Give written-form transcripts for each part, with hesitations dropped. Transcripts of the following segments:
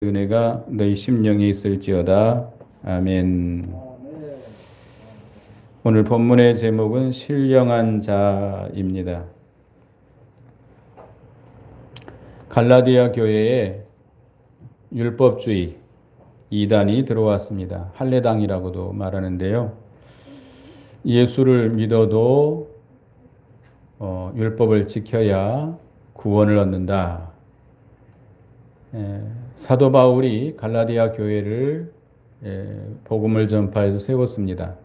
은혜가 너희 심령에 있을지어다. 아멘. 오늘 본문의 제목은 신령한 자입니다. 갈라디아 교회에 율법주의 이단이 들어왔습니다. 할례당이라고도 말하는데요. 예수를 믿어도 율법을 지켜야 구원을 얻는다. 사도 바울이 갈라디아 교회를 복음을 전파해서 세웠습니다.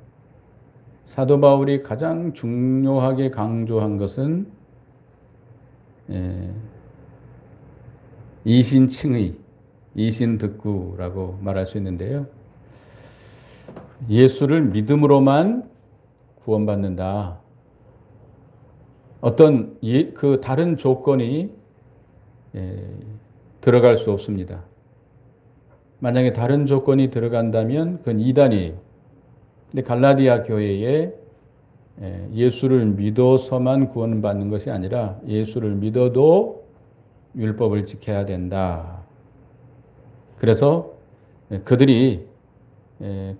사도 바울이 가장 중요하게 강조한 것은 이신칭의, 이신득구라고 말할 수 있는데요. 예수를 믿음으로만 구원받는다. 어떤 그 다른 조건이 들어갈 수 없습니다. 만약에 다른 조건이 들어간다면 그건 이단이에요. 근데 갈라디아 교회에 예수를 믿어서만 구원받는 것이 아니라 예수를 믿어도 율법을 지켜야 된다. 그래서 그들이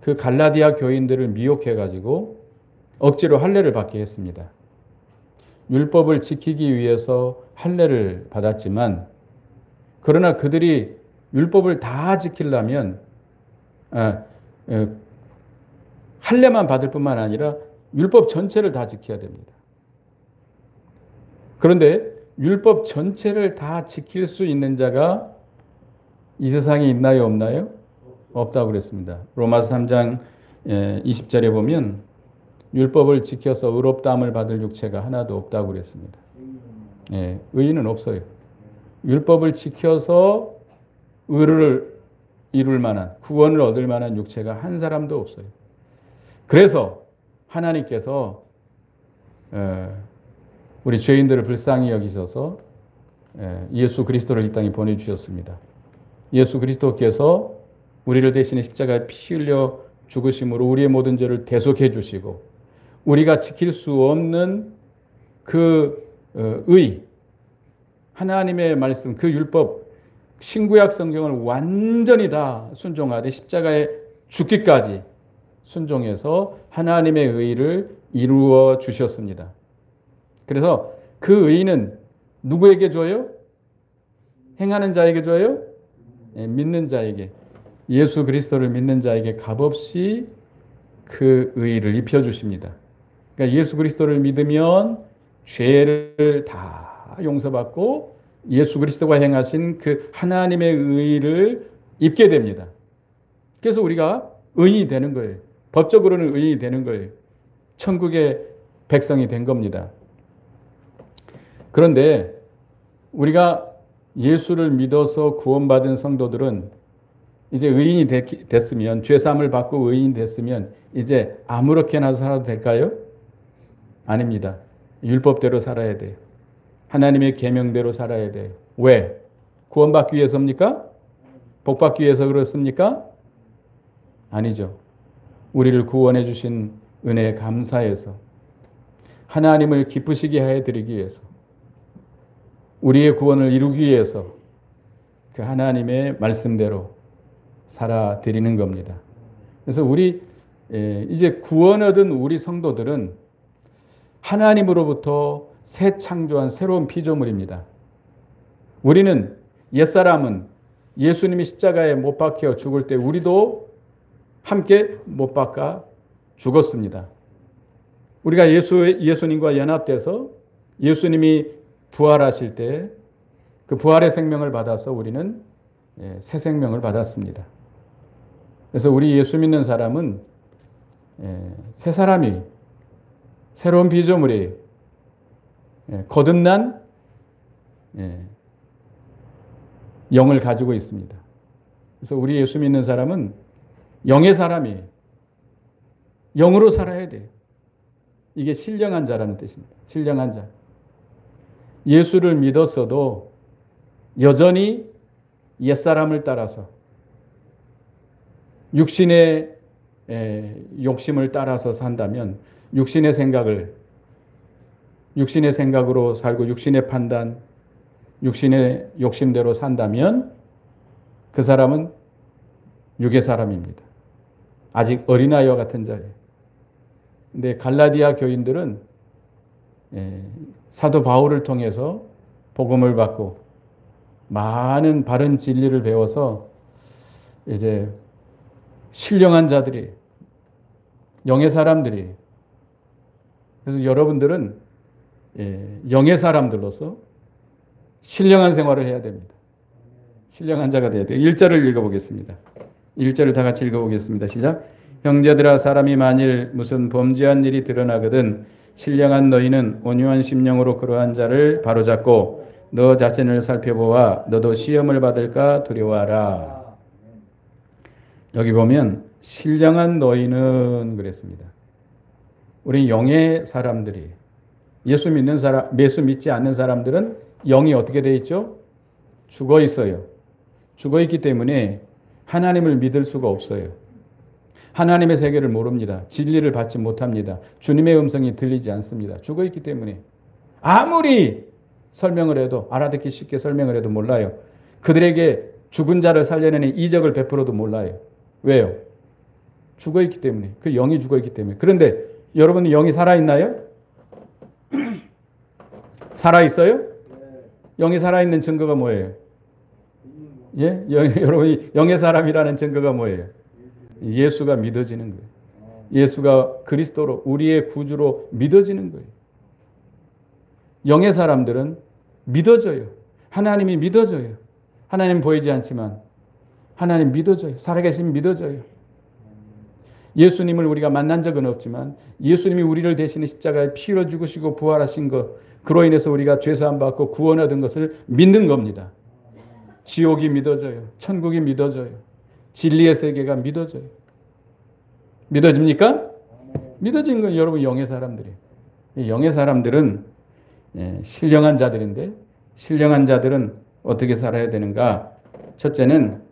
그 갈라디아 교인들을 미혹해가지고 억지로 할례를 받게 했습니다. 율법을 지키기 위해서 할례를 받았지만 그러나 그들이 율법을 다 지키려면 할례만 받을 뿐만 아니라 율법 전체를 다 지켜야 됩니다. 그런데 율법 전체를 다 지킬 수 있는 자가 이 세상에 있나요, 없나요? 없다고 그랬습니다. 로마서 3장 20절에 보면 율법을 지켜서 의롭다함을 받을 육체가 하나도 없다고 그랬습니다. 의인은 없어요. 율법을 지켜서 의를 이룰 만한, 구원을 얻을 만한 육체가 한 사람도 없어요. 그래서 하나님께서 우리 죄인들을 불쌍히 여기셔서 예수 그리스도를 이 땅에 보내주셨습니다. 예수 그리스도께서 우리를 대신에 십자가에 피 흘려 죽으심으로 우리의 모든 죄를 대속해 주시고 우리가 지킬 수 없는 그 하나님의 말씀, 그 율법, 신구약 성경을 완전히 다 순종하되 십자가에 죽기까지 순종해서 하나님의 의를 이루어 주셨습니다. 그래서 그 의는 누구에게 줘요? 행하는 자에게 줘요? 믿는 자에게. 예수 그리스도를 믿는 자에게 값없이 그 의를 입혀주십니다. 그러니까 예수 그리스도를 믿으면 죄를 다 용서받고 예수 그리스도가 행하신 그 하나님의 의를 입게 됩니다. 그래서 우리가 의인이 되는 거예요. 법적으로는 의인이 되는 거예요. 천국의 백성이 된 겁니다. 그런데 우리가 예수를 믿어서 구원받은 성도들은 이제 의인이 됐으면, 죄사함을 받고 의인이 됐으면 이제 아무렇게나 살아도 될까요? 아닙니다. 율법대로 살아야 돼요. 하나님의 계명대로 살아야 돼요. 왜? 구원받기 위해서입니까? 복받기 위해서 그렇습니까? 아니죠. 우리를 구원해 주신 은혜에 감사해서 하나님을 기쁘시게 해드리기 위해서 우리의 구원을 이루기 위해서 그 하나님의 말씀대로 살아드리는 겁니다. 그래서 우리 이제 구원 얻은 우리 성도들은 하나님으로부터 새 창조한 새로운 피조물입니다. 우리는 옛사람은 예수님이 십자가에 못 박혀 죽을 때 우리도 함께 못 박아 죽었습니다. 우리가 예수님과 연합돼서 예수님이 부활하실 때 그 부활의 생명을 받아서 우리는 새 생명을 받았습니다. 그래서 우리 예수 믿는 사람은 새 사람이 새로운 피조물이에요. 거듭난 영을 가지고 있습니다. 그래서 우리 예수 믿는 사람은 영의 사람이에요. 영으로 살아야 돼요. 이게 신령한 자라는 뜻입니다. 신령한 자. 예수를 믿었어도 여전히 옛사람을 따라서 육신의 욕심을 따라서 산다면 육신의 생각으로 살고 육신의 판단, 육신의 욕심대로 산다면 그 사람은 육의 사람입니다. 아직 어린아이와 같은 자예요. 근데 갈라디아 교인들은 사도 바울을 통해서 복음을 받고 많은 바른 진리를 배워서 이제 신령한 자들이, 영의 사람들이. 그래서 여러분들은 영의 사람들로서 신령한 생활을 해야 됩니다. 신령한 자가 되어야 돼요. 1절을 읽어보겠습니다. 1절을 다 같이 읽어보겠습니다. 시작. 형제들아, 사람이 만일 무슨 범죄한 일이 드러나거든 신령한 너희는 온유한 심령으로 그러한 자를 바로잡고 너 자신을 살펴보아 너도 시험을 받을까 두려워하라. 여기 보면 신령한 너희는 그랬습니다. 우리 영의 사람들이, 예수 믿는 사람, 예수 믿지 않는 사람들은 영이 어떻게 돼 있죠? 죽어 있어요. 죽어 있기 때문에 하나님을 믿을 수가 없어요. 하나님의 세계를 모릅니다. 진리를 받지 못합니다. 주님의 음성이 들리지 않습니다. 죽어 있기 때문에 아무리 설명을 해도, 알아듣기 쉽게 설명을 해도 몰라요. 그들에게 죽은 자를 살려내는 이적을 베풀어도 몰라요. 왜요? 죽어 있기 때문에. 그 영이 죽어 있기 때문에. 그런데 여러분 영이 살아있나요? 살아있어요? 영이 살아있는 증거가 뭐예요? 예? 여러분이 영의 사람이라는 증거가 뭐예요? 예수가 믿어지는 거예요. 예수가 그리스도로, 우리의 구주로 믿어지는 거예요. 영의 사람들은 믿어져요. 하나님이 믿어져요. 하나님 보이지 않지만 하나님 믿어져요. 살아계신 믿어져요. 예수님을 우리가 만난 적은 없지만 예수님이 우리를 대신해 십자가에 피 흘려 죽으시고 부활하신 것, 그로 인해서 우리가 죄사함 받고 구원 얻은 것을 믿는 겁니다. 지옥이 믿어져요. 천국이 믿어져요. 진리의 세계가 믿어져요. 믿어집니까? 믿어진 건 여러분 영의 사람들이에요. 영의 사람들은 신령한 자들인데, 신령한 자들은 어떻게 살아야 되는가? 첫째는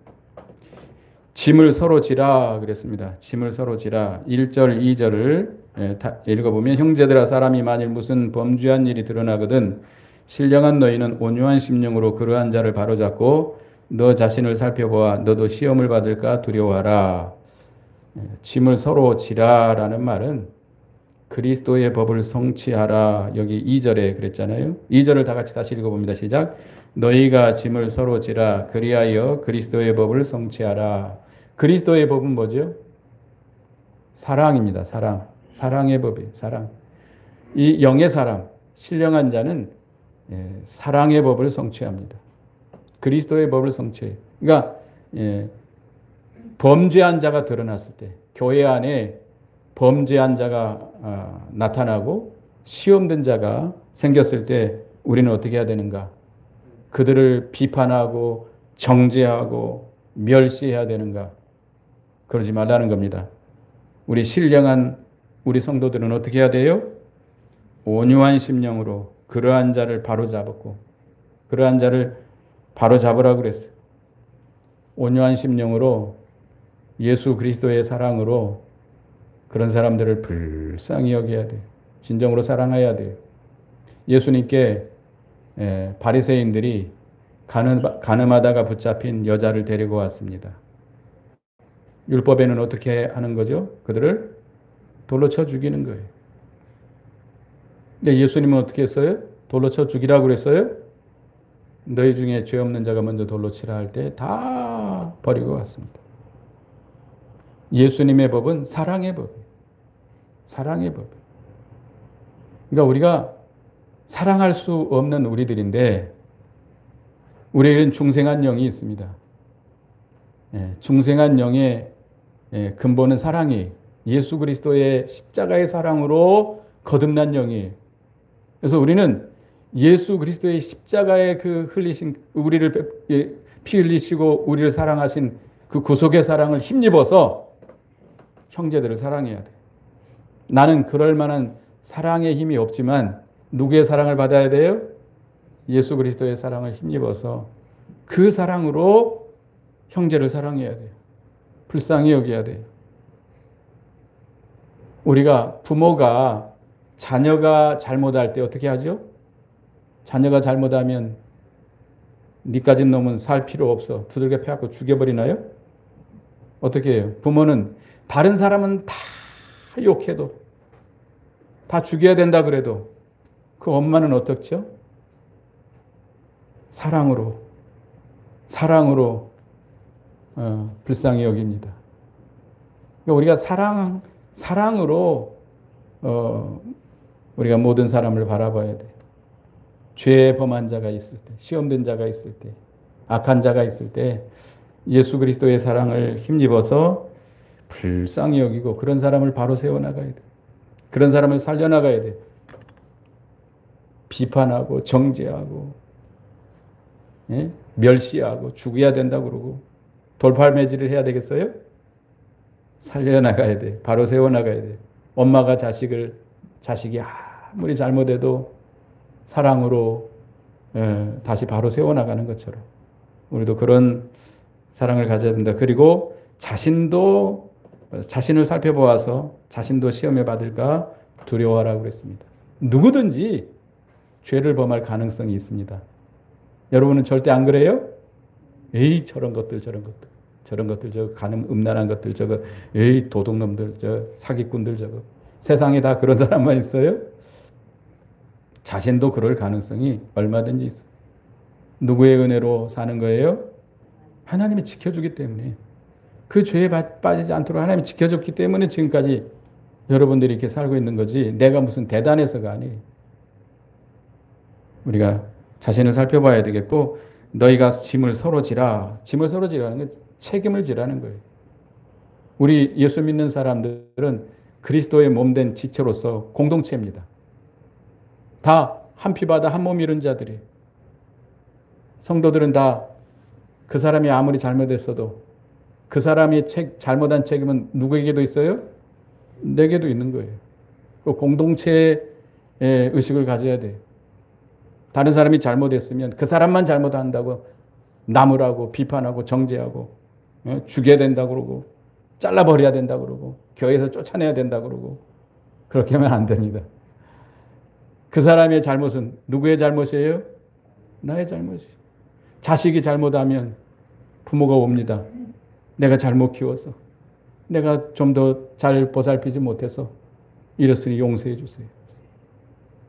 짐을 서로 지라 그랬습니다. 짐을 서로 지라. 1절, 2절을 읽어보면 형제들아, 사람이 만일 무슨 범죄한 일이 드러나거든 신령한 너희는 온유한 심령으로 그러한 자를 바로잡고 너 자신을 살펴보아 너도 시험을 받을까 두려워하라. 짐을 서로 지라라는 말은 그리스도의 법을 성취하라. 여기 2절에 그랬잖아요. 2절을 다 같이 다시 읽어봅니다. 시작. 너희가 짐을 서로 지라 그리하여 그리스도의 법을 성취하라. 그리스도의 법은 뭐죠? 사랑입니다. 사랑. 사랑의 법이에요. 사랑. 이 영의 사람, 신령한 자는 사랑의 법을 성취합니다. 그리스도의 법을 성취해요. 그러니까 범죄한 자가 드러났을 때, 교회 안에 범죄한 자가 나타나고 시험된 자가 생겼을 때 우리는 어떻게 해야 되는가? 그들을 비판하고 정죄하고 멸시해야 되는가? 그러지 말라는 겁니다. 우리 신령한 우리 성도들은 어떻게 해야 돼요? 온유한 심령으로 그러한 자를 바로잡았고, 그러한 자를 바로잡으라고 그랬어요. 온유한 심령으로 예수 그리스도의 사랑으로 그런 사람들을 불쌍히 여겨야 돼요. 진정으로 사랑해야 돼요. 예수님께 바리새인들이 간음하다가 붙잡힌 여자를 데리고 왔습니다. 율법에는 어떻게 하는 거죠? 그들을 돌로 쳐 죽이는 거예요. 근데 예수님은 어떻게 했어요? 돌로 쳐 죽이라고 그랬어요? 너희 중에 죄 없는 자가 먼저 돌로 치라 할 때 다 버리고 갔습니다. 예수님의 법은 사랑의 법이에요. 사랑의 법. 그러니까 우리가 사랑할 수 없는 우리들인데 우리에게는 중생한 영이 있습니다. 중생한 영의 근본은 사랑이 예수 그리스도의 십자가의 사랑으로 거듭난 영이에요. 그래서 우리는 예수 그리스도의 십자가의 그 흘리신 우리를 피 흘리시고 우리를 사랑하신 그 구속의 사랑을 힘입어서 형제들을 사랑해야 돼. 나는 그럴 만한 사랑의 힘이 없지만 누구의 사랑을 받아야 돼요? 예수 그리스도의 사랑을 힘입어서 그 사랑으로 형제를 사랑해야 돼요. 불쌍히 여겨야 돼요. 우리가 부모가 자녀가 잘못할 때 어떻게 하죠? 자녀가 잘못하면 니까진 놈은 살 필요 없어. 두들겨 패갖고 죽여버리나요? 어떻게 해요? 부모는 다른 사람은 다 욕해도, 다 죽여야 된다 그래도 그 엄마는 어떻죠? 사랑으로 불쌍히 여깁니다. 그러니까 우리가 사랑으로 우리가 모든 사람을 바라봐야 돼. 죄 범한 자가 있을 때, 시험된 자가 있을 때, 악한 자가 있을 때 예수 그리스도의 사랑을 힘입어서 불쌍히 여기고 그런 사람을 바로 세워나가야 돼. 그런 사람을 살려나가야 돼. 비판하고 정죄하고, 예? 멸시하고 죽어야 된다고 그러고 돌팔매질을 해야 되겠어요? 살려나가야 돼. 바로 세워나가야 돼. 엄마가 자식이 아무리 잘못해도 사랑으로 다시 바로 세워나가는 것처럼 우리도 그런 사랑을 가져야 된다. 그리고 자신을 살펴보아서 자신도 시험에 받을까 두려워하라고 그랬습니다. 누구든지 죄를 범할 가능성이 있습니다. 여러분은 절대 안 그래요? 에이, 저런 것들, 저 가늠 음란한 것들, 저거, 에이, 도둑놈들, 저 사기꾼들, 저거. 세상에 다 그런 사람만 있어요? 자신도 그럴 가능성이 얼마든지 있어요. 누구의 은혜로 사는 거예요? 하나님이 지켜주기 때문에. 그 죄에 빠지지 않도록 하나님이 지켜줬기 때문에 지금까지 여러분들이 이렇게 살고 있는 거지, 내가 무슨 대단해서가 아니에요. 우리가 자신을 살펴봐야 되겠고, 너희가 짐을 서로 지라. 짐을 서로 지라는 건 책임을 지라는 거예요. 우리 예수 믿는 사람들은 그리스도의 몸된 지체로서 공동체입니다. 다 한 피 받아 한 몸 이룬 자들이. 성도들은 다 그 사람이 아무리 잘못했어도 그 사람이 잘못한 책임은 누구에게도 있어요? 내게도 있는 거예요. 그 공동체의 의식을 가져야 돼요. 다른 사람이 잘못했으면 그 사람만 잘못한다고 나무라고 비판하고 정죄하고 죽여야 된다고 그러고 잘라버려야 된다고 그러고 교회에서 쫓아내야 된다고 그러고 그렇게 하면 안 됩니다. 그 사람의 잘못은 누구의 잘못이에요? 나의 잘못이에요. 자식이 잘못하면 부모가 옵니다. 내가 잘못 키워서, 내가 좀 더 잘 보살피지 못해서 이랬으니 용서해 주세요.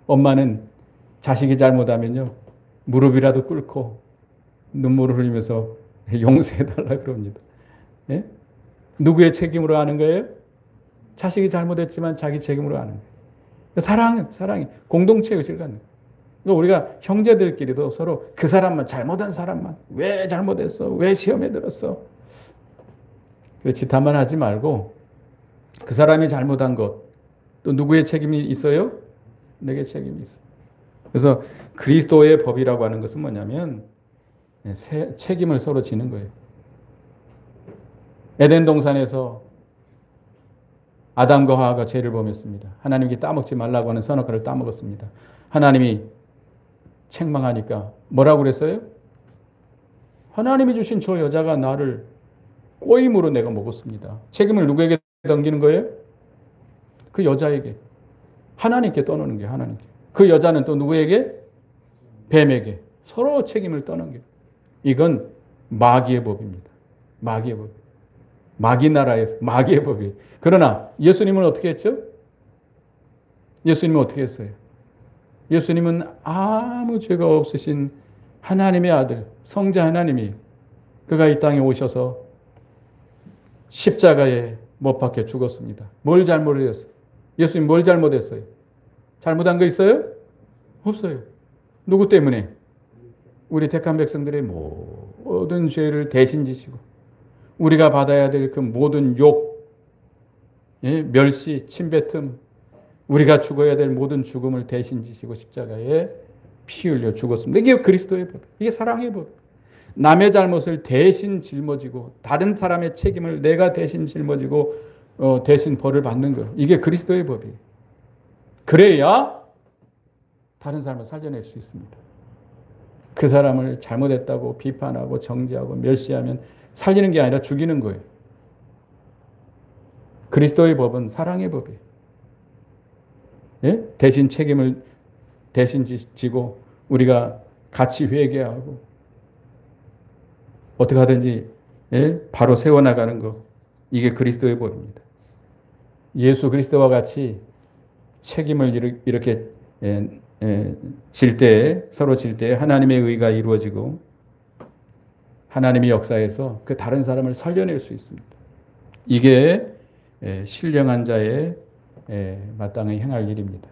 엄마는 자식이 잘못하면요, 무릎이라도 꿇고 눈물을 흘리면서 용서해달라 그럽니다. 예? 누구의 책임으로 하는 거예요? 자식이 잘못했지만 자기 책임으로 하는 거예요. 사랑이 공동체 의식을 갖는 거예요. 그러니까 우리가 형제들끼리도 서로 그 사람만, 잘못한 사람만, 왜 잘못했어? 왜 시험에 들었어? 짓한만 하지 말고 그 사람이 잘못한 것, 또 누구의 책임이 있어요? 내게 책임이 있어요. 그래서 그리스도의 법이라고 하는 것은 뭐냐면 책임을 서로 지는 거예요. 에덴 동산에서 아담과 하와가 죄를 범했습니다. 하나님께 따먹지 말라고 하는 선악과를 따먹었습니다. 하나님이 책망하니까 뭐라고 그랬어요? 하나님이 주신 저 여자가 나를 꼬임으로 내가 먹었습니다. 책임을 누구에게 넘기는 거예요? 그 여자에게. 하나님께 떠나는 거예요. 하나님께. 그 여자는 또 누구에게? 뱀에게. 서로 책임을 떠넘겨요. 이건 마귀의 법입니다. 마귀의 법. 마귀 나라에서 마귀의 법이에요. 그러나 예수님은 어떻게 했죠? 예수님은 어떻게 했어요? 예수님은 아무 죄가 없으신 하나님의 아들, 성자 하나님이 그가 이 땅에 오셔서 십자가에 못 박혀 죽었습니다. 뭘 잘못했어요? 예수님 뭘 잘못했어요? 잘못한 거 있어요? 없어요. 누구 때문에? 우리 택한 백성들의 모든 죄를 대신 지시고 우리가 받아야 될 그 모든 욕, 멸시, 침뱉음, 우리가 죽어야 될 모든 죽음을 대신 지시고 십자가에 피 흘려 죽었습니다. 이게 그리스도의 법, 이게 사랑의 법. 남의 잘못을 대신 짊어지고 다른 사람의 책임을 내가 대신 짊어지고 대신 벌을 받는 거, 이게 그리스도의 법이에요. 그래야 다른 사람을 살려낼 수 있습니다. 그 사람을 잘못했다고 비판하고 정죄하고 멸시하면 살리는 게 아니라 죽이는 거예요. 그리스도의 법은 사랑의 법이에요. 예? 대신 책임을 대신 지고 우리가 같이 회개하고 어떻게 하든지 바로 세워나가는 것. 이게 그리스도의 법입니다. 예수 그리스도와 같이 책임을 이렇게 질 때, 서로 질 때 하나님의 의가 이루어지고 하나님의 역사에서 그 다른 사람을 살려낼 수 있습니다. 이게 신령한 자의 마땅히 행할 일입니다.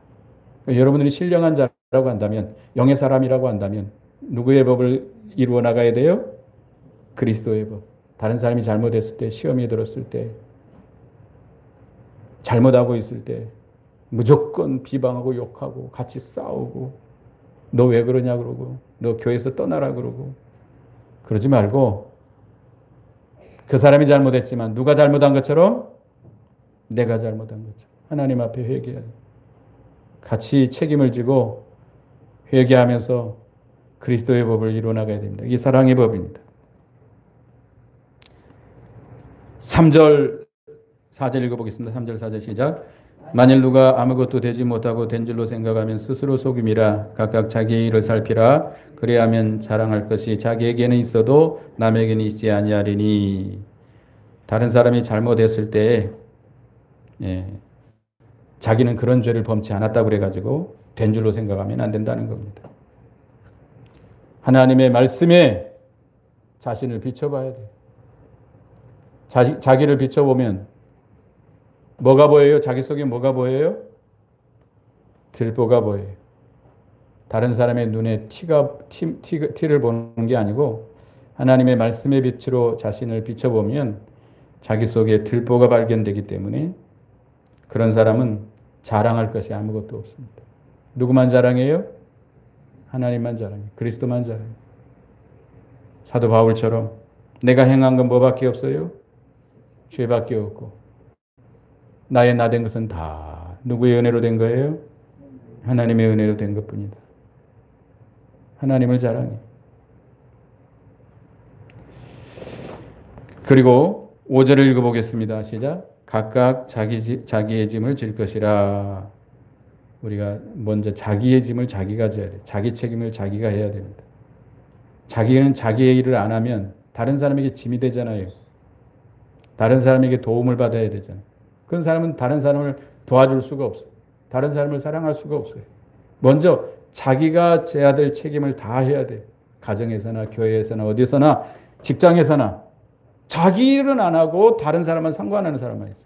여러분들이 신령한 자라고 한다면, 영의 사람이라고 한다면 누구의 법을 이루어 나가야 돼요? 그리스도의 법. 다른 사람이 잘못했을 때, 시험이 들었을 때, 잘못하고 있을 때 무조건 비방하고 욕하고 같이 싸우고 너 왜 그러냐 그러고 너 교회에서 떠나라 그러고 그러지 말고 그 사람이 잘못했지만 누가 잘못한 것처럼 내가 잘못한 것처럼 하나님 앞에 회개해야 돼요. 같이 책임을 지고 회개하면서 그리스도의 법을 이루어나가야 됩니다. 이게 사랑의 법입니다. 3절 4절 읽어보겠습니다. 3절 4절 시작. 만일 누가 아무것도 되지 못하고 된 줄로 생각하면 스스로 속임이라. 각각 자기의 일을 살피라. 그래야면 자랑할 것이 자기에게는 있어도 남에게는 있지 아니하리니. 다른 사람이 잘못했을 때 자기는 그런 죄를 범치 않았다고 그래가지고 된 줄로 생각하면 안 된다는 겁니다. 하나님의 말씀에 자신을 비춰봐야 돼요. 자기를 비춰보면 뭐가 보여요? 자기 속에 뭐가 보여요? 들보가 보여요. 다른 사람의 눈에 티를 보는 게 아니고 하나님의 말씀의 빛으로 자신을 비춰보면 자기 속에 들보가 발견되기 때문에 그런 사람은 자랑할 것이 아무것도 없습니다. 누구만 자랑해요? 하나님만 자랑해요. 그리스도만 자랑해요. 사도 바울처럼 내가 행한 건 뭐밖에 없어요? 죄밖에 없고 나의 나 된 것은 다 누구의 은혜로 된 거예요? 하나님의 은혜로 된 것뿐이다. 하나님을 자랑해. 그리고 5절을 읽어보겠습니다. 시작. 각각 자기의 짐을 질 것이라. 우리가 먼저 자기의 짐을 자기가 져야 돼. 자기 책임을 자기가 해야 됩니다. 자기는 자기의 일을 안 하면 다른 사람에게 짐이 되잖아요. 다른 사람에게 도움을 받아야 되잖아요. 그런 사람은 다른 사람을 도와줄 수가 없어요. 다른 사람을 사랑할 수가 없어요. 먼저 자기가 져야 될 책임을 다 해야 돼요. 가정에서나 교회에서나 어디서나 직장에서나 자기 일은 안 하고 다른 사람만 상관하는 사람만 있어요.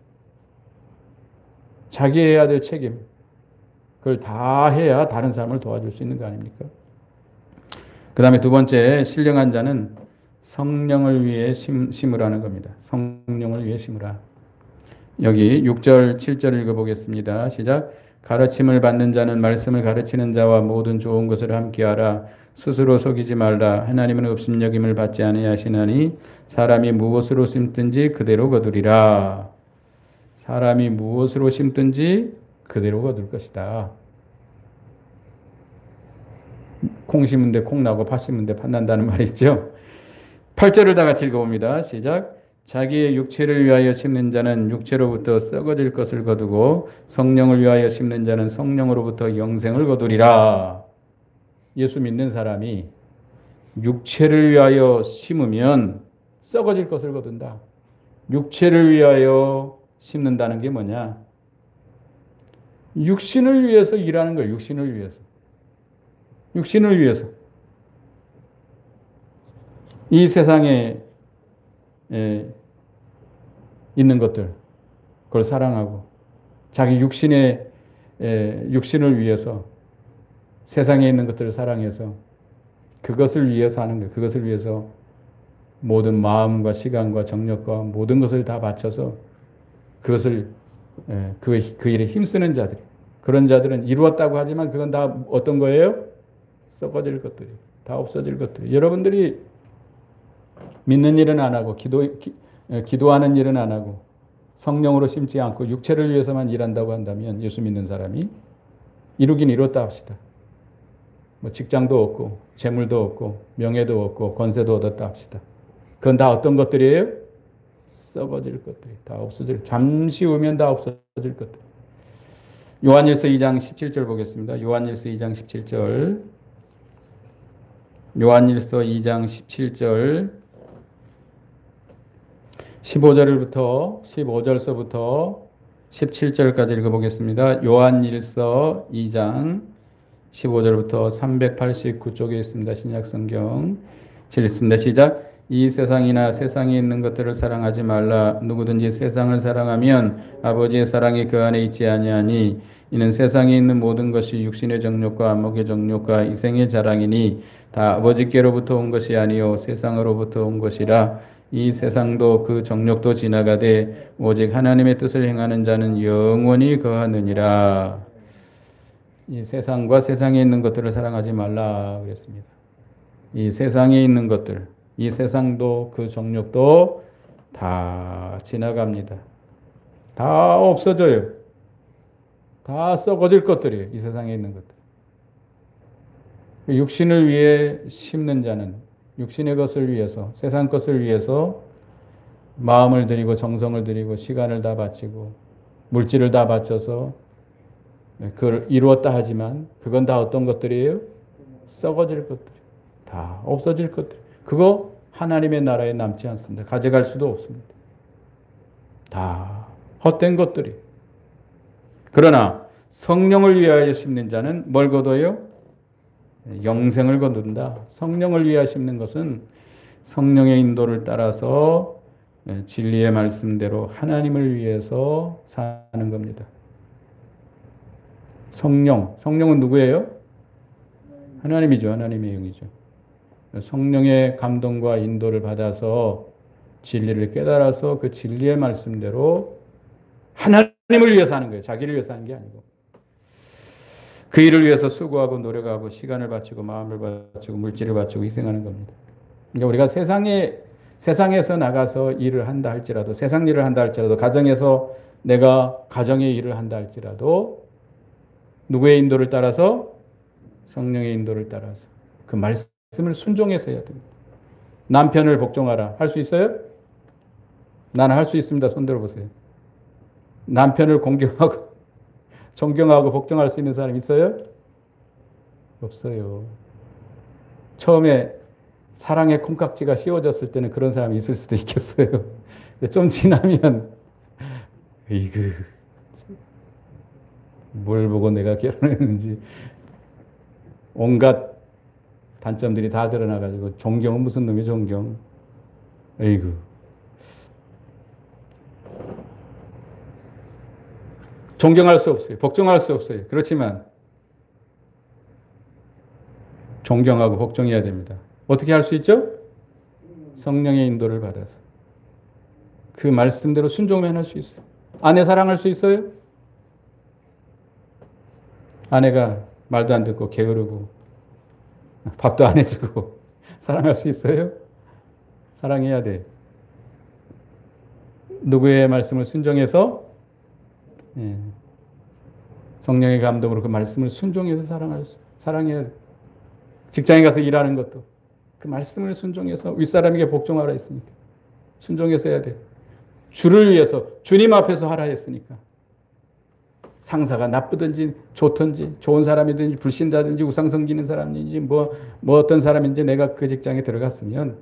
자기 해야 될 책임 그걸 다 해야 다른 사람을 도와줄 수 있는 거 아닙니까? 그 다음에 두 번째 신령한 자는 성령을 위해 심으라는 겁니다. 성령을 위해 심으라. 여기 6절, 7절 읽어보겠습니다. 시작. 가르침을 받는 자는 말씀을 가르치는 자와 모든 좋은 것을 함께하라. 스스로 속이지 말라. 하나님은 업신여김을 받지 아니하시나니 사람이 무엇으로 심든지 그대로 거두리라. 사람이 무엇으로 심든지 그대로 거둘 것이다. 콩 심은 데 콩 나고 팥 심은 데 팥 난다는 말이 있죠. 8절을 다 같이 읽어봅니다. 시작. 자기의 육체를 위하여 심는 자는 육체로부터 썩어질 것을 거두고 성령을 위하여 심는 자는 성령으로부터 영생을 거두리라. 예수 믿는 사람이 육체를 위하여 심으면 썩어질 것을 거둔다. 육체를 위하여 심는다는 게 뭐냐? 육신을 위해서 일하는 거예요. 육신을 위해서. 육신을 위해서. 이 세상에 있는 것들, 그걸 사랑하고 자기 육신을 위해서 세상에 있는 것들을 사랑해서 그것을 위해서 하는 거예요. 그것을 위해서 모든 마음과 시간과 정력과 모든 것을 다 바쳐서 그것을 그 일에 힘쓰는 자들, 그런 자들은 이루었다고 하지만 그건 다 어떤 거예요? 썩어질 것들이, 다 없어질 것들이. 여러분들이 믿는 일은 안 하고 기도하는 일은 안 하고 성령으로 심지 않고 육체를 위해서만 일한다고 한다면 예수 믿는 사람이 이루긴 이뤘다 합시다. 뭐 직장도 없고 재물도 없고 명예도 없고 권세도 얻었다 합시다. 그건 다 어떤 것들이에요? 썩어질 것들이, 다 없어질, 잠시 후면 다 없어질 것들. 요한일서 2장 17절 보겠습니다. 요한일서 2장 17절. 요한일서 2장 17절 15절서부터 17절까지 읽어보겠습니다. 요한일서 2장 15절부터 389쪽에 있습니다. 신약성경. 읽습니다. 시작. 이 세상이나 세상에 있는 것들을 사랑하지 말라. 누구든지 세상을 사랑하면 아버지의 사랑이 그 안에 있지 아니하니 이는 세상에 있는 모든 것이 육신의 정욕과 안목의 정욕과 이생의 자랑이니 다 아버지께로부터 온 것이 아니요 세상으로부터 온 것이라. 이 세상도 그 정욕도 지나가되 오직 하나님의 뜻을 행하는 자는 영원히 거하느니라. 이 세상과 세상에 있는 것들을 사랑하지 말라 그랬습니다. 이 세상에 있는 것들, 이 세상도 그 정욕도 다 지나갑니다. 다 없어져요. 다 썩어질 것들이에요. 이 세상에 있는 것들. 육신을 위해 심는 자는 육신의 것을 위해서, 세상 것을 위해서 마음을 들이고 정성을 들이고 시간을 다 바치고 물질을 다 바쳐서 그걸 이루었다 하지만 그건 다 어떤 것들이에요? 썩어질 것들, 다 없어질 것들. 그거 하나님의 나라에 남지 않습니다. 가져갈 수도 없습니다. 다 헛된 것들이. 그러나 성령을 위하여 심는 자는 뭘 거둬요? 영생을 거둔다. 성령을 위하여 심는 것은 성령의 인도를 따라서 진리의 말씀대로 하나님을 위해서 사는 겁니다. 성령은 누구예요? 하나님이죠. 하나님의 영이죠. 성령의 감동과 인도를 받아서 진리를 깨달아서 그 진리의 말씀대로 하나님을 위해서 하는 거예요. 자기를 위해서 하는 게 아니고. 그 일을 위해서 수고하고 노력하고 시간을 바치고 마음을 바치고 물질을 바치고 희생하는 겁니다. 그러니까 우리가 세상에서 나가서 일을 한다 할지라도, 세상 일을 한다 할지라도, 가정에서 내가 가정의 일을 한다 할지라도 누구의 인도를 따라서? 성령의 인도를 따라서 그 말씀을 순종해서 해야 됩니다. 남편을 복종하라. 할 수 있어요? 나는 할 수 있습니다. 손 들어보세요. 남편을 공경하고 존경하고 복종할 수 있는 사람 있어요? 없어요. 처음에 사랑의 콩깍지가 씌워졌을 때는 그런 사람이 있을 수도 있겠어요. 좀 지나면 이거 뭘 보고 내가 결혼했는지 온갖 단점들이 다 드러나가지고 존경은 무슨 놈이 존경. 에이구. 존경할 수 없어요. 복종할 수 없어요. 그렇지만 존경하고 복종해야 됩니다. 어떻게 할 수 있죠? 성령의 인도를 받아서. 그 말씀대로 순종만 할 수 있어요. 아내 사랑할 수 있어요? 아내가 말도 안 듣고 게으르고 밥도 안 해주고 사랑할 수 있어요? 사랑해야 돼. 누구의 말씀을 순종해서? 성령의 감동으로 그 말씀을 순종해서 사랑해야 돼. 직장에 가서 일하는 것도 그 말씀을 순종해서 윗사람에게 복종하라 했으니까 순종해서 해야 돼. 주를 위해서 주님 앞에서 하라 했으니까. 상사가 나쁘든지 좋든지 좋은 사람이든지 불신자든지 우상 섬기는 사람인지 뭐 어떤 사람인지 내가 그 직장에 들어갔으면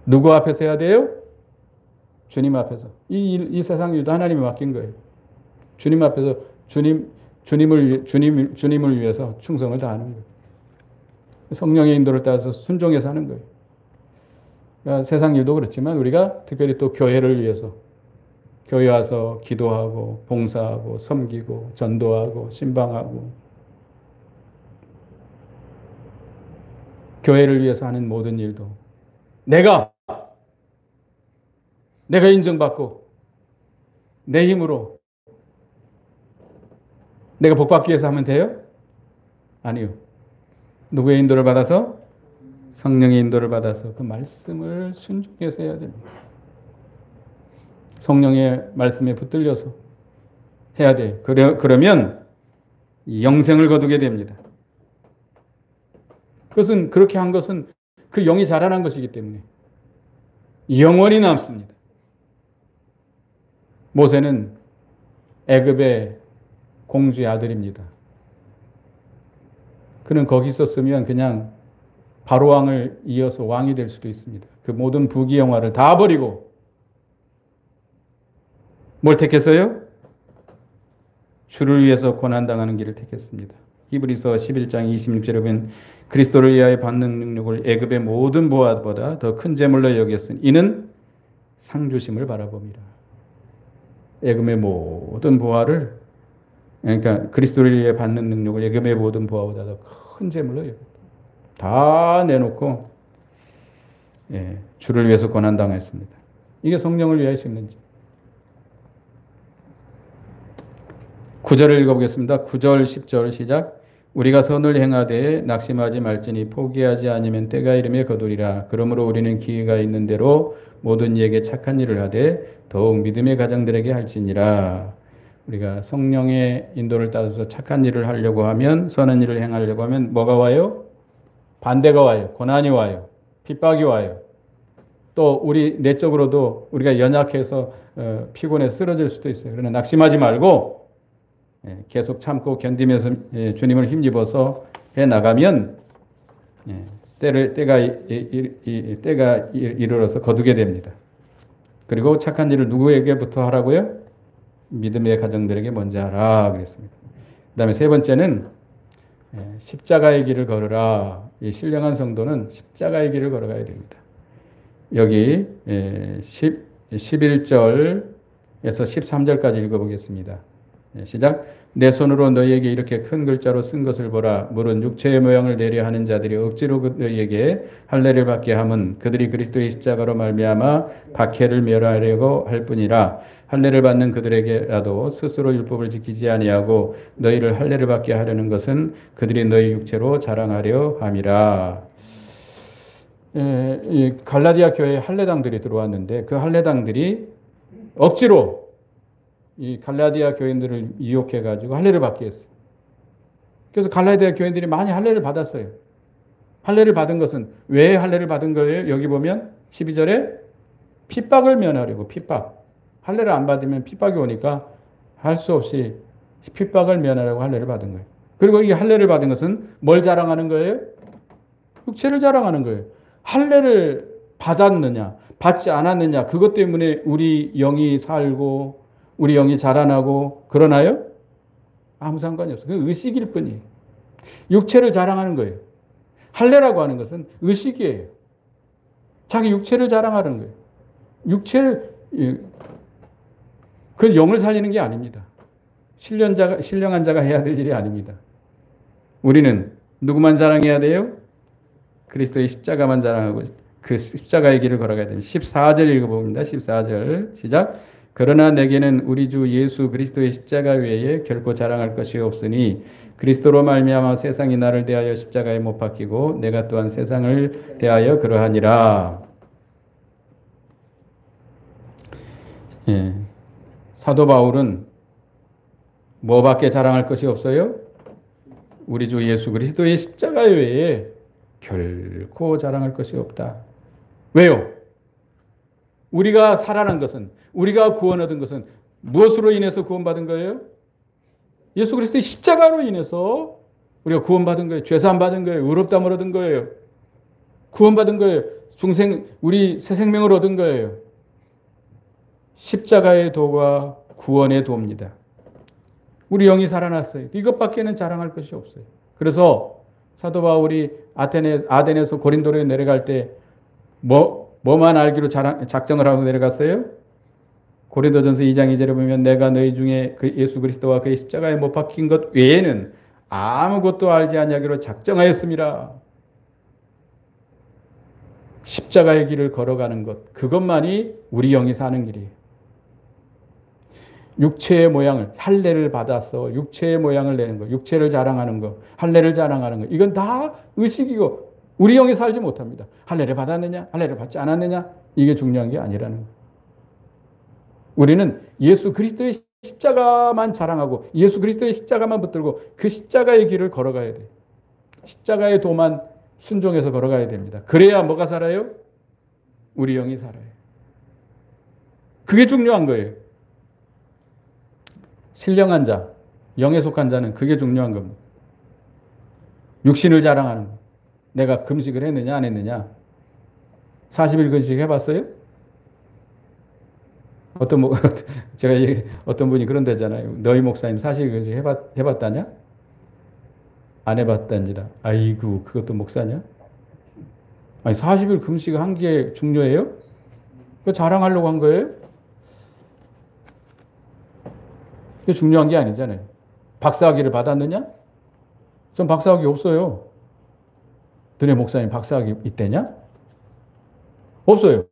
누구 앞에서 해야 돼요? 주님 앞에서. 이 세상 일도 하나님이 맡긴 거예요. 주님 앞에서 주님을 위해서 충성을 다하는 거예요. 성령의 인도를 따라서 순종해서 하는 거예요. 그러니까 세상 일도 그렇지만 우리가 특별히 또 교회를 위해서 교회 와서 기도하고 봉사하고 섬기고 전도하고 신방하고 교회를 위해서 하는 모든 일도 내가 인정받고 내 힘으로 내가 복받기 위해서 하면 돼요? 아니요. 누구의 인도를 받아서? 성령의 인도를 받아서 그 말씀을 순종해서 해야 됩니다. 성령의 말씀에 붙들려서 해야 돼요. 그러면 영생을 거두게 됩니다. 그것은 그렇게 한 것은 그 영이 자라난 것이기 때문에 영원히 남습니다. 모세는 애굽의 공주의 아들입니다. 그는 거기 있었으면 그냥 바로왕을 이어서 왕이 될 수도 있습니다. 그 모든 부귀영화를 다 버리고 뭘 택했어요? 주를 위해서 고난당하는 길을 택했습니다. 히브리서 11장 26절에 보면 그리스도를 위하여 받는 능력을 애굽의 모든 보화보다 더 큰 재물로 여겼으니 이는 상 주심을 바라봅니다. 애굽의 모든 보화를, 그러니까 그리스도를 위해 받는 능력을 애굽의 모든 보화보다 더 큰 재물로 여겼다. 다 내놓고 주를 위해서 고난당했습니다. 이게 성령을 위하여 심는지. 9절을 읽어보겠습니다. 9절 10절 시작. 우리가 선을 행하되 낙심하지 말지니 포기하지 아니면 때가 이름에 거두리라. 그러므로 우리는 기회가 있는 대로 모든 이에게 착한 일을 하되 더욱 믿음의 가정들에게 할지니라. 우리가 성령의 인도를 따라서 착한 일을 하려고 하면, 선한 일을 행하려고 하면 뭐가 와요? 반대가 와요. 고난이 와요. 핍박이 와요. 또 우리 내적으로도 우리가 연약해서 피곤해 쓰러질 수도 있어요. 그러나 낙심하지 말고 계속 참고 견디면서 주님을 힘입어서 해 나가면 때가 이르러서 거두게 됩니다. 그리고 착한 일을 누구에게부터 하라고요? 믿음의 가정들에게 먼저 하라 그랬습니다. 그 다음에 세 번째는 십자가의 길을 걸으라. 이 신령한 성도는 십자가의 길을 걸어가야 됩니다. 여기 11절에서 13절까지 읽어보겠습니다. 시작. 내 손으로 너희에게 이렇게 큰 글자로 쓴 것을 보라. 물은 육체의 모양을 내려 하는 자들이 억지로 너희에게 할례를 받게 함은 그들이 그리스도의 십자가로 말미암아 박해를 멸하려고 할 뿐이라. 할례를 받는 그들에게라도 스스로 율법을 지키지 아니하고 너희를 할례를 받게 하려는 것은 그들이 너희 육체로 자랑하려 함이라. 이 갈라디아 교회에 할례당들이 들어왔는데 그 할례당들이 억지로 이 갈라디아 교인들을 유혹해 가지고 할례를 받게 했어요. 그래서 갈라디아 교인들이 많이 할례를 받았어요. 할례를 받은 것은 왜 할례를 받은 거예요? 여기 보면 12절에 핍박을 면하려고. 핍박. 할례를 안 받으면 핍박이 오니까 할 수 없이 핍박을 면하려고 할례를 받은 거예요. 그리고 이 할례를 받은 것은 뭘 자랑하는 거예요? 육체를 자랑하는 거예요. 할례를 받았느냐, 받지 않았느냐, 그것 때문에 우리 영이 살고 우리 영이 자라나고 그러나요? 아무 상관이 없어요. 그건 의식일 뿐이에요. 육체를 자랑하는 거예요. 할례라고 하는 것은 의식이에요. 자기 육체를 자랑하는 거예요. 육체를, 그 영을 살리는 게 아닙니다. 신령한 자가 해야 될 일이 아닙니다. 우리는 누구만 자랑해야 돼요? 그리스도의 십자가만 자랑하고 그 십자가의 길을 걸어가야 됩니다. 14절 읽어봅니다. 14절 시작. 그러나 내게는 우리 주 예수 그리스도의 십자가 외에 결코 자랑할 것이 없으니 그리스도로 말미암아 세상이 나를 대하여 십자가에 못 박히고 내가 또한 세상을 대하여 그러하니라. 사도 바울은 뭐밖에 자랑할 것이 없어요? 우리 주 예수 그리스도의 십자가 외에 결코 자랑할 것이 없다. 왜요? 우리가 살아난 것은, 우리가 구원 얻은 것은 무엇으로 인해서 구원받은 거예요? 예수 그리스도의 십자가로 인해서 우리가 구원받은 거예요. 죄사함 받은 거예요. 의롭다함을 얻은 거예요. 구원받은 거예요. 우리 새 생명을 얻은 거예요. 십자가의 도가 구원의 도입니다. 우리 영이 살아났어요. 이것밖에는 자랑할 것이 없어요. 그래서 사도 바울이 아덴에서 고린도로 내려갈 때 뭐만 알기로 작정을 하고 내려갔어요? 고린도전서 2장 2절에 보면 내가 너희 중에 그 예수 그리스도와 그의 십자가에 못 박힌 것 외에는 아무것도 알지 아니하기로 작정하였습니다. 십자가의 길을 걸어가는 것, 그것만이 우리 영이 사는 길이에요. 육체의 모양을, 할례를 받아서 육체의 모양을 내는 것, 육체를 자랑하는 것, 할례를 자랑하는 것, 이건 다 의식이고 우리 영이 살지 못합니다. 할례를 받았느냐, 할례를 받지 않았느냐, 이게 중요한 게 아니라는 거예요. 우리는 예수 그리스도의 십자가만 자랑하고 예수 그리스도의 십자가만 붙들고 그 십자가의 길을 걸어가야 돼요. 십자가의 도만 순종해서 걸어가야 됩니다. 그래야 뭐가 살아요? 우리 영이 살아요. 그게 중요한 거예요. 신령한 자, 영에 속한 자는 그게 중요한 겁니다. 육신을 자랑하는 것. 내가 금식을 했느냐 안 했느냐? 40일 금식 해봤어요? 제가 어떤 분이 그런 데잖아요. 너희 목사님 40일 금식 해봤다냐? 안 해봤답니다. 아이고, 그것도 목사냐? 아니, 40일 금식 한 게 중요해요? 그거 자랑하려고 한 거예요? 그게 중요한 게 아니잖아요. 박사학위를 받았느냐? 전 박사학위 없어요. 너네 목사님 박사학위 있대냐? 없어요.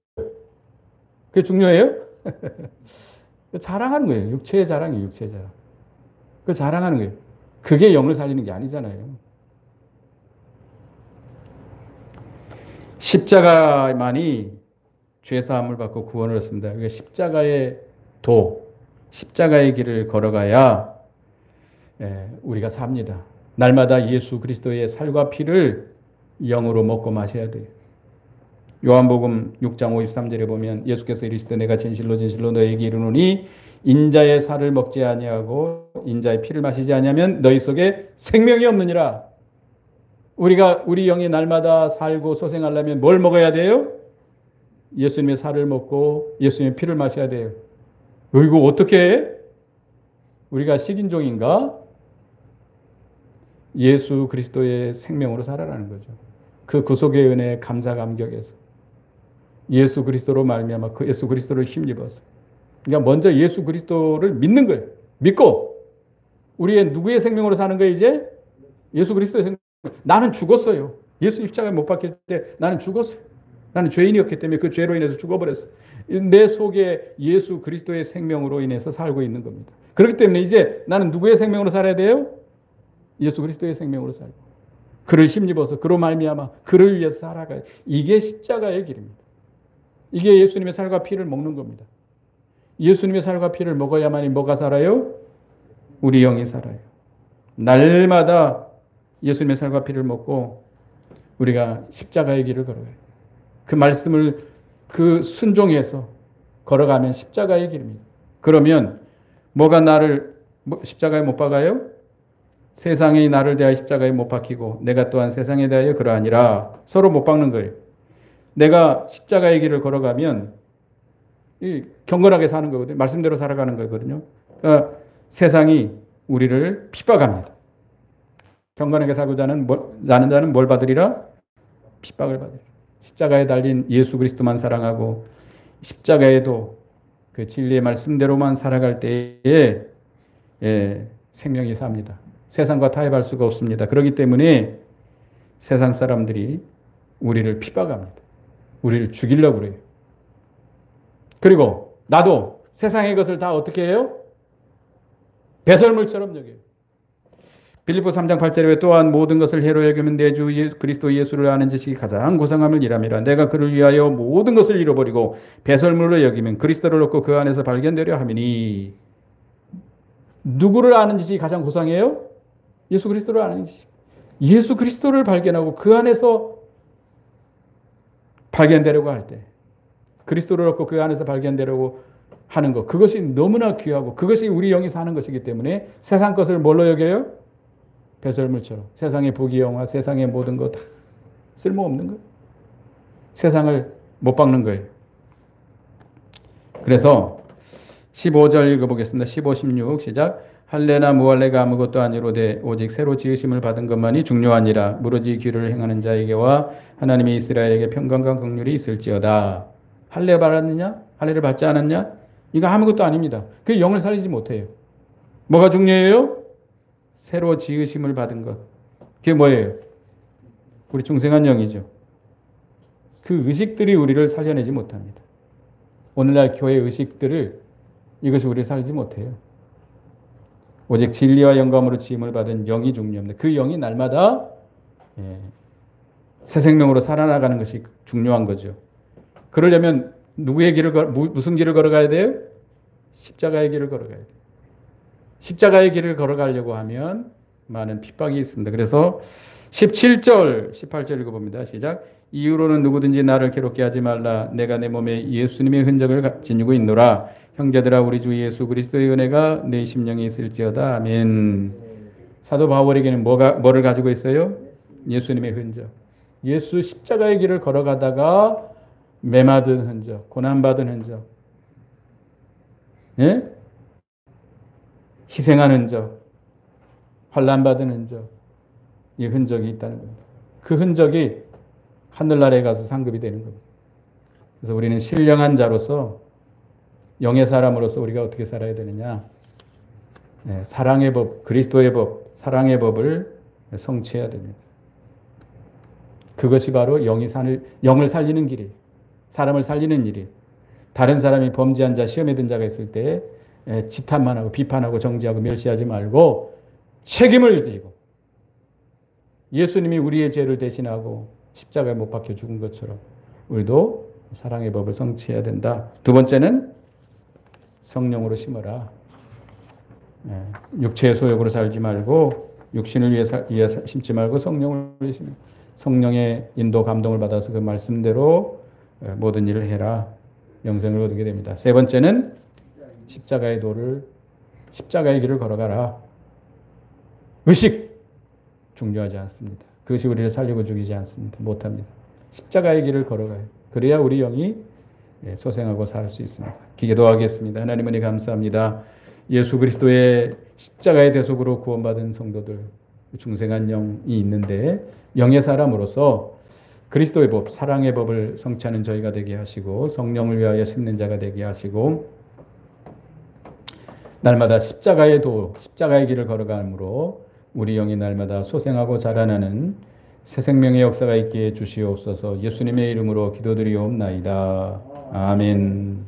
그게 중요해요? 자랑하는 거예요. 육체의 자랑이에요, 육체의 자랑. 그 자랑하는 거예요. 그게 영을 살리는 게 아니잖아요. 십자가만이 죄사함을 받고 구원을 얻습니다. 그러니까 십자가의 십자가의 길을 걸어가야 우리가 삽니다. 날마다 예수 그리스도의 살과 피를 영으로 먹고 마셔야 돼요. 요한복음 6장 53절에 보면 예수께서 이르시되 내가 진실로 진실로 너에게 이르노니 인자의 살을 먹지 아니하고 인자의 피를 마시지 아니하면 너희 속에 생명이 없느니라. 우리 영이 날마다 살고 소생하려면 뭘 먹어야 돼요? 예수님의 살을 먹고 예수님의 피를 마셔야 돼요. 이거 어떻게 해? 우리가 식인종인가? 예수 그리스도의 생명으로 살아라는 거죠. 그 구속의 은혜에 감사 감격해서 예수 그리스도로 말미암아 그 예수 그리스도를 힘입어서, 그러니까 먼저 예수 그리스도를 믿는 거예요. 믿고 우리의 누구의 생명으로 사는 거예요? 이제 예수 그리스도의 생명. 나는 죽었어요. 예수 십자가에 못 박힐 때 나는 죽었어요. 나는 죄인이었기 때문에 그 죄로 인해서 죽어버렸어요. 내 속에 예수 그리스도의 생명으로 인해서 살고 있는 겁니다. 그렇기 때문에 이제 나는 누구의 생명으로 살아야 돼요? 예수 그리스도의 생명으로 살고 그를 힘입어서 그로 말미암아 그를 위해서 살아가요. 이게 십자가의 길입니다. 이게 예수님의 살과 피를 먹는 겁니다. 예수님의 살과 피를 먹어야만이 뭐가 살아요? 우리 영이 살아요. 날마다 예수님의 살과 피를 먹고 우리가 십자가의 길을 걸어가요. 그 말씀을 그 순종해서 걸어가면 십자가의 길입니다. 그러면 뭐가 나를 십자가에 못 박아요? 세상이 나를 대하여 십자가에 못 박히고 내가 또한 세상에 대하여 그러하니라. 서로 못 박는 거예요. 내가 십자가의 길을 걸어가면 경건하게 사는 거거든요. 말씀대로 살아가는 거거든요. 그러니까 세상이 우리를 핍박합니다. 경건하게 살고자 하는 자는 뭘 받으리라? 핍박을 받으리라. 십자가에 달린 예수 그리스도만 사랑하고 십자가에도 그 진리의 말씀대로만 살아갈 때에 생명이 삽니다. 세상과 타협할 수가 없습니다. 그렇기 때문에 세상 사람들이 우리를 핍박합니다. 우리를 죽이려고 그래요. 그리고 나도 세상의 것을 다 어떻게 해요? 배설물처럼 여겨요. 빌립보 3장 8절에 또한 모든 것을 해로 여기면 내 주 그리스도 예수를 아는 지식이 가장 고상함을 일함이라. 내가 그를 위하여 모든 것을 잃어버리고 배설물로 여기면 그리스도를 얻고 그 안에서 발견되려 함이니. 누구를 아는 지식이 가장 고상해요? 예수 그리스도를 아는 지식. 예수 그리스도를 발견하고 그 안에서 발견되려고 할 때, 그리스도를 얻고 그 안에서 발견되려고 하는 것, 그것이 너무나 귀하고 그것이 우리 영이 사는 것이기 때문에 세상 것을 뭘로 여겨요? 배설물처럼. 세상의 부귀영화, 세상의 모든 것 다 쓸모없는 거. 세상을 못 박는 거예요. 그래서 15절 읽어보겠습니다. 15, 16 시작. 할례나 무할례가 아무것도 아니로되 오직 새로 지으심을 받은 것만이 중요하니라. 무릇이 귀를 행하는 자에게와 하나님의 이스라엘에게 평강과 긍휼이 있을지어다. 할례 받았느냐? 할례를 받지 않았냐? 이거 아무것도 아닙니다. 그 영을 살리지 못해요. 뭐가 중요해요? 새로 지으심을 받은 것. 그게 뭐예요? 우리 중생한 영이죠. 그 의식들이 우리를 살려내지 못합니다. 오늘날 교회 의식들을, 이것이 우리를 살리지 못해요. 오직 진리와 영감으로 지음을 받은 영이 중요합니다. 그 영이 날마다 새 생명으로 살아나가는 것이 중요한 거죠. 그러려면 누구의 길을 무슨 길을 걸어가야 돼요? 십자가의 길을 걸어가야 돼요. 십자가의 길을 걸어가려고 하면 많은 핍박이 있습니다. 그래서 17절, 18절 읽어봅니다. 시작. 이후로는 누구든지 나를 괴롭게 하지 말라. 내가 내 몸에 예수님의 흔적을 지니고 있노라. 형제들아 우리 주 예수 그리스도의 은혜가 내 심령에 있을지어다. 아멘. 사도 바울에게는 뭐를 가지고 있어요? 예수님의 흔적. 예수 십자가의 길을 걸어가다가 매맞은 흔적, 고난받은 흔적, 예? 희생한 흔적, 환난받은 흔적, 이 흔적이 있다는 겁니다. 그 흔적이 하늘나라에 가서 상급이 되는 겁니다. 그래서 우리는 신령한 자로서, 영의 사람으로서 우리가 어떻게 살아야 되느냐? 네, 사랑의 법, 그리스도의 법, 사랑의 법을 성취해야 됩니다. 그것이 바로 영을 살리는 길이, 사람을 살리는 일이. 다른 사람이 범죄한 자, 시험에 든 자가 있을 때 지탄만 하고 비판하고 정죄하고 멸시하지 말고 책임을 지고, 예수님이 우리의 죄를 대신하고 십자가에 못 박혀 죽은 것처럼 우리도 사랑의 법을 성취해야 된다. 두 번째는 성령으로 심어라. 육체의 소욕으로 살지 말고, 육신을 위해 심지 말고 성령을 위해 심어. 성령의 인도 감동을 받아서 그 말씀대로 모든 일을 해라. 영생을 얻게 됩니다. 세 번째는 십자가의 길을 걸어가라. 의식 중요하지 않습니다. 그것이 우리를 살리고 죽이지 않습니다. 못합니다. 십자가의 길을 걸어가요. 그래야 우리 영이 소생하고 살 수 있습니다. 기도하겠습니다. 하나님 은혜 감사합니다. 예수 그리스도의 십자가의 대속으로 구원받은 성도들, 중생한 영이 있는데 영의 사람으로서 그리스도의 법, 사랑의 법을 성취하는 저희가 되게 하시고, 성령을 위하여 심는 자가 되게 하시고, 날마다 십자가의 길을 걸어감으로 우리 영이 날마다 소생하고 자라나는 새 생명의 역사가 있게 해 주시옵소서. 예수님의 이름으로 기도드리옵나이다. 아멘.